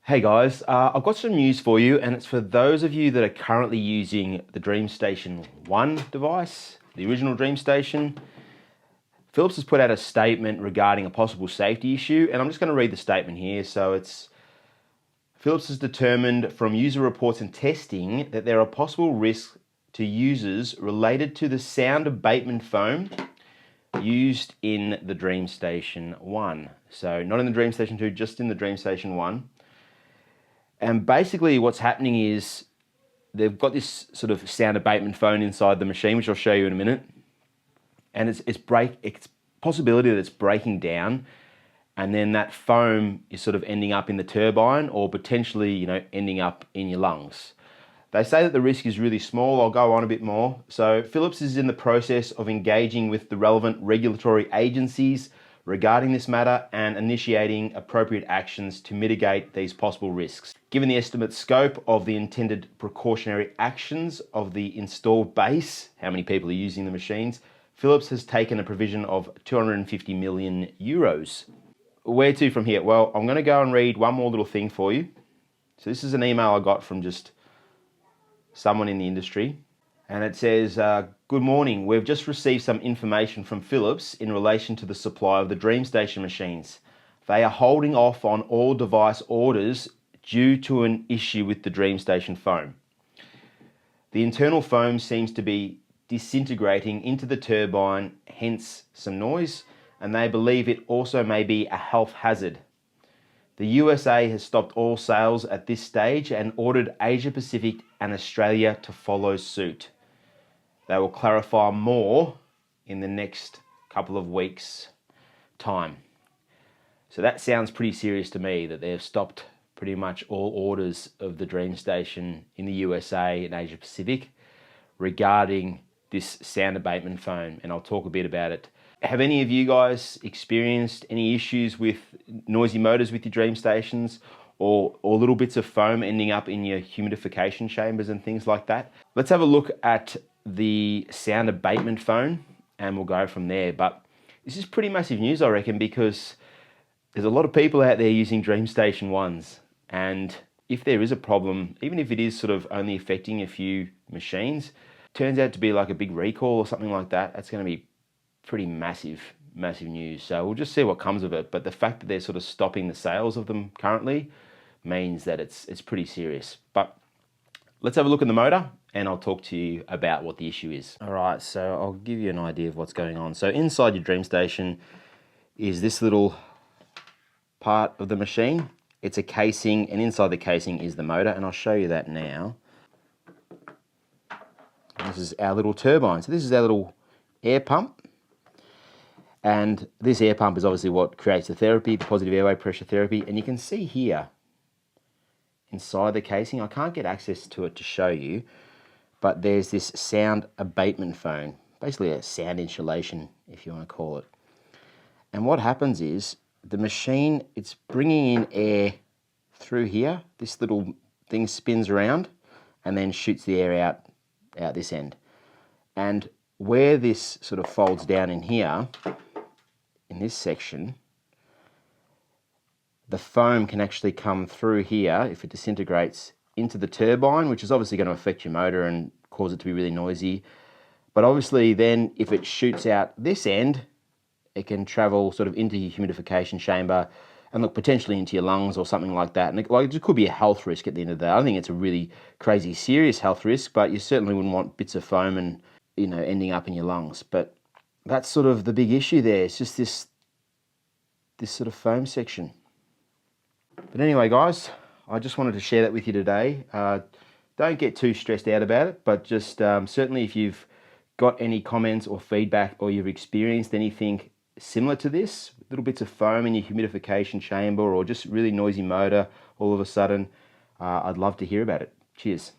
Hey guys, I've got some news for you, and it's for those of you that are currently using the Dreamstation 1 device, the original Dreamstation. Philips has put out a statement regarding a possible safety issue, and I'm just going to read the statement here. So it's, Philips has determined from user reports and testing that there are possible risks to users related to the sound abatement foam used in the Dreamstation 1. So not in the Dreamstation 2, just in the Dreamstation 1. And basically what's happening is they've got this sort of sound abatement foam inside the machine, which I'll show you in a minute. And it's possibility that it's breaking down, and then that foam is sort of ending up in the turbine or potentially, ending up in your lungs. They say that the risk is really small. I'll go on a bit more. So Philips is in the process of engaging with the relevant regulatory agencies regarding this matter and initiating appropriate actions to mitigate these possible risks. Given the estimate scope of the intended precautionary actions of the installed base, how many people are using the machines, Philips has taken a provision of 250 million euros. Where to from here? Well, I'm going to go and read one more little thing for you. So this is an email I got from just someone in the industry. And it says, good morning, we've just received some information from Philips in relation to the supply of the Dreamstation machines. They are holding off on all device orders due to an issue with the Dreamstation foam. The internal foam seems to be disintegrating into the turbine, hence some noise, and they believe it also may be a health hazard. The USA has stopped all sales at this stage and ordered Asia Pacific and Australia to follow suit. They will clarify more in the next couple of weeks' time. So that sounds pretty serious to me, that they've stopped pretty much all orders of the Dreamstation in the USA and Asia Pacific regarding this sound abatement foam, and I'll talk a bit about it. Have any of you guys experienced any issues with noisy motors with your Dreamstations, or little bits of foam ending up in your humidification chambers and things like that? Let's have a look at the sound abatement foam and we'll go from there. But this is pretty massive news, I reckon, because there's a lot of people out there using Dreamstation 1s, and if there is a problem, even if it is sort of only affecting a few machines, turns out to be like a big recall or something like that, that's going to be pretty massive news. So we'll just see what comes of it. But the fact that they're sort of stopping the sales of them currently means that it's pretty serious. But let's have a look at the motor and I'll talk to you about what the issue is. All right, so I'll give you an idea of what's going on. So inside your Dreamstation is this little part of the machine. It's a casing, and inside the casing is the motor, and I'll show you that now. This is our little turbine. So this is our little air pump. And this air pump is obviously what creates the therapy, the positive airway pressure therapy. And you can see here, inside the casing, I can't get access to it to show you, but there's this sound abatement foam, basically a sound insulation, if you want to call it. And what happens is, the machine, it's bringing in air through here. This little thing spins around and then shoots the air out this end. And where this sort of folds down in here, in this section, the foam can actually come through here if it disintegrates into the turbine, which is obviously going to affect your motor and cause it to be really noisy. But obviously then if it shoots out this end, it can travel sort of into your humidification chamber and look potentially into your lungs or something like that. And it could be a health risk at the end of the day. I don't think it's a really crazy serious health risk, but you certainly wouldn't want bits of foam and ending up in your lungs. But that's sort of the big issue there. It's just this sort of foam section. But anyway, guys, I just wanted to share that with you today. Don't get too stressed out about it, but just certainly if you've got any comments or feedback, or you've experienced anything similar to this, little bits of foam in your humidification chamber or just really noisy motor all of a sudden, I'd love to hear about it. Cheers.